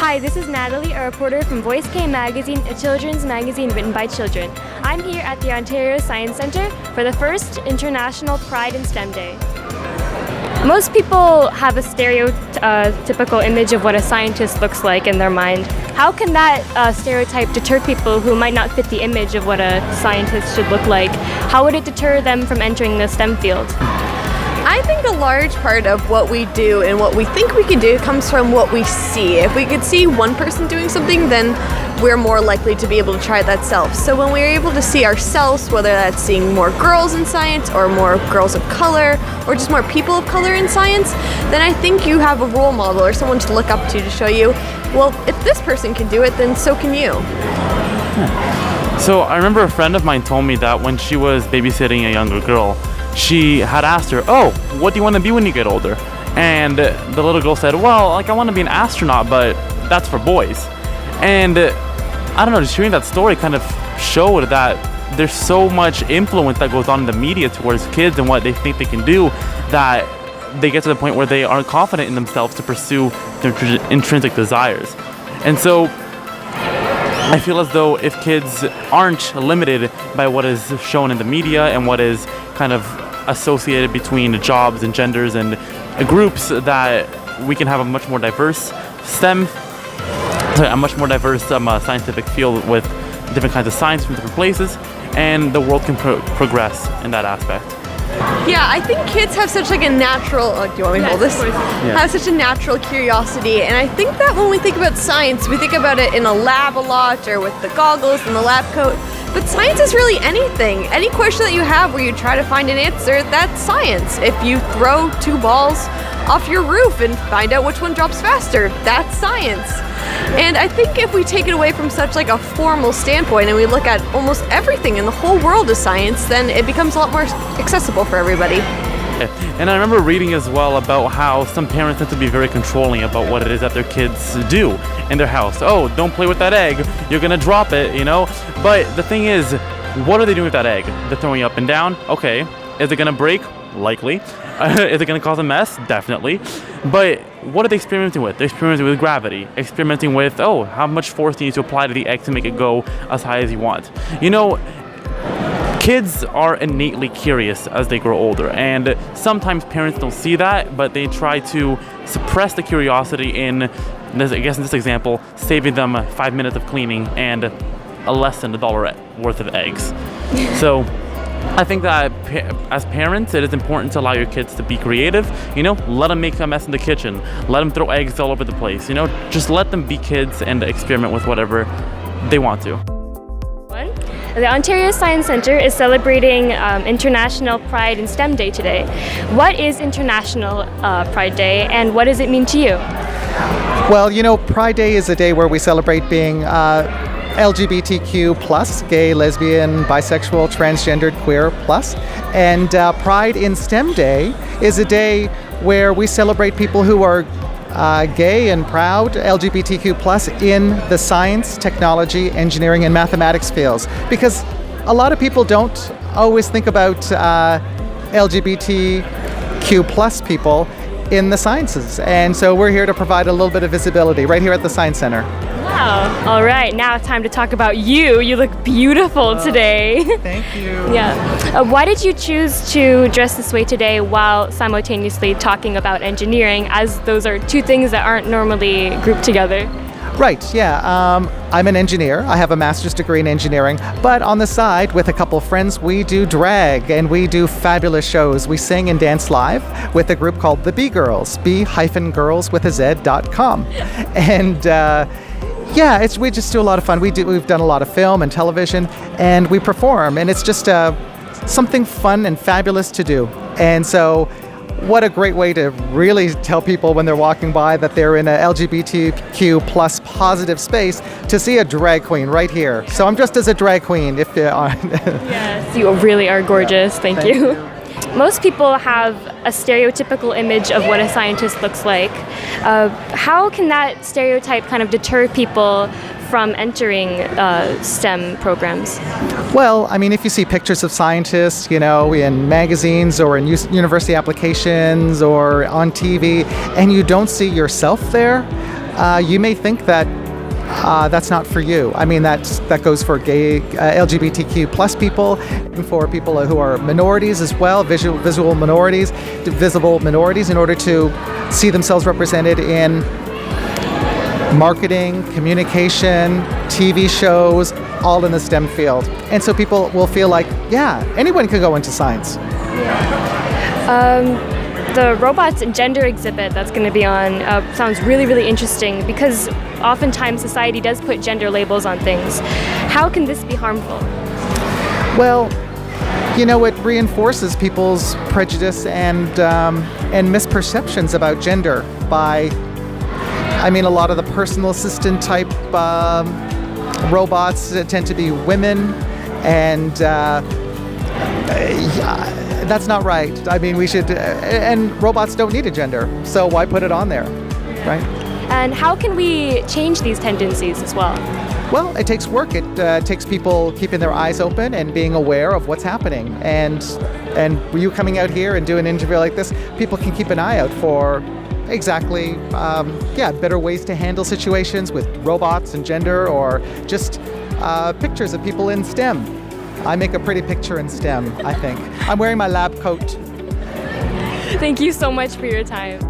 Hi, this is Natalie, a reporter from Voice K Magazine, a children's magazine written by children. I'm here at the Ontario Science Centre for the first International Pride in STEM Day. Most people have a stereotypical image of what a scientist looks like in their mind. How can that stereotype deter people who might not fit the image of what a scientist should look like? How would it deter them from entering the STEM field? I think a large part of what we do and what we think we can do comes from what we see. If we could see one person doing something, then we're more likely to be able to try that self. So when we're able to see ourselves, whether that's seeing more girls in science or more girls of color or just more people of color in science, then I think you have a role model or someone to look up to show you, well, if this person can do it, then so can you. So I remember a friend of mine told me that when she was babysitting a younger girl, she had asked her, "Oh, what do you want to be when you get older?" And the little girl said, "Well, I want to be an astronaut, but that's for boys." And I don't know, just hearing that story kind of showed that there's so much influence that goes on in the media towards kids and what they think they can do, that they get to the point where they aren't confident in themselves to pursue their intrinsic desires. And so I feel as though if kids aren't limited by what is shown in the media and what is kind of associated between jobs and genders and groups, that we can have a much more diverse scientific field with different kinds of science from different places, and the world can progress in that aspect. Yeah, I think kids have such a natural, do you want me to hold this? Yeah. Have such a natural curiosity, and I think that when we think about science, we think about it in a lab a lot or with the goggles and the lab coat, but science is really anything. Any question that you have where you try to find an answer, that's science. If you throw two balls off your roof and find out which one drops faster, that's science. And I think if we take it away from such a formal standpoint and we look at almost everything in the whole world as science, then it becomes a lot more accessible for everybody. And I remember reading as well about how some parents tend to be very controlling about what it is that their kids do in their house. Oh, don't play with that egg, you're gonna drop it, But the thing is, what are they doing with that egg? They're throwing it up and down. Okay, is it gonna break? Likely. Is it gonna cause a mess? Definitely. But what are they experimenting with? They're experimenting with gravity, experimenting with, how much force do you need to apply to the egg to make it go as high as you want. Kids are innately curious as they grow older, and sometimes parents don't see that, but they try to suppress the curiosity in this example, saving them 5 minutes of cleaning and a less than $1 worth of eggs. So I think that as parents, it is important to allow your kids to be creative. Let them make a mess in the kitchen. Let them throw eggs all over the place. Just let them be kids and experiment with whatever they want to. The Ontario Science Centre is celebrating International Pride in STEM Day today. What is International Pride Day, and what does it mean to you? Well, Pride Day is a day where we celebrate being LGBTQ plus, gay, lesbian, bisexual, transgendered, queer plus. And Pride in STEM Day is a day where we celebrate people who are gay and proud, LGBTQ plus, in the science, technology, engineering, and mathematics fields. Because a lot of people don't always think about LGBTQ plus people in the sciences. And so we're here to provide a little bit of visibility right here at the Science Centre. Wow. All right, now it's time to talk about you. You look beautiful today. Thank you. Yeah. Why did you choose to dress this way today while simultaneously talking about engineering, as those are two things that aren't normally grouped together? Right, yeah. I'm an engineer. I have a master's degree in engineering, but on the side, with a couple of friends, we do drag and we do fabulous shows. We sing and dance live with a group called the B-Girls, b-girls.com. And we just do a lot of fun. We've done a lot of film and television, and we perform, and it's just something fun and fabulous to do. And so what a great way to really tell people when they're walking by that they're in a LGBTQ plus positive space, to see a drag queen right here. So I'm dressed as a drag queen if you are. Yes, you really are gorgeous. Thank you. Most people have a stereotypical image of what a scientist looks like. How can that stereotype kind of deter people from entering STEM programs? Well, if you see pictures of scientists, in magazines or in university applications or on TV, and you don't see yourself there, you may think that that's not for you. I mean, that goes for gay, LGBTQ plus people, and for people who are minorities as well, visible minorities, in order to see themselves represented in marketing, communication, TV shows, all in the STEM field. And so people will feel like, yeah, anyone could go into science. The robots and gender exhibit that's going to be on sounds really, really interesting because oftentimes society does put gender labels on things. How can this be harmful? Well, you know, it reinforces people's prejudice and misperceptions about gender by, I mean, a lot of the personal assistant type robots tend to be women, and that's not right. I mean, we should, and robots don't need a gender, so why put it on there, right? And how can we change these tendencies as well? Well, it takes work. It takes people keeping their eyes open and being aware of what's happening. And you coming out here and doing an interview like this, people can keep an eye out for exactly, better ways to handle situations with robots and gender, or just pictures of people in STEM. I make a pretty picture in STEM, I think. I'm wearing my lab coat. Thank you so much for your time.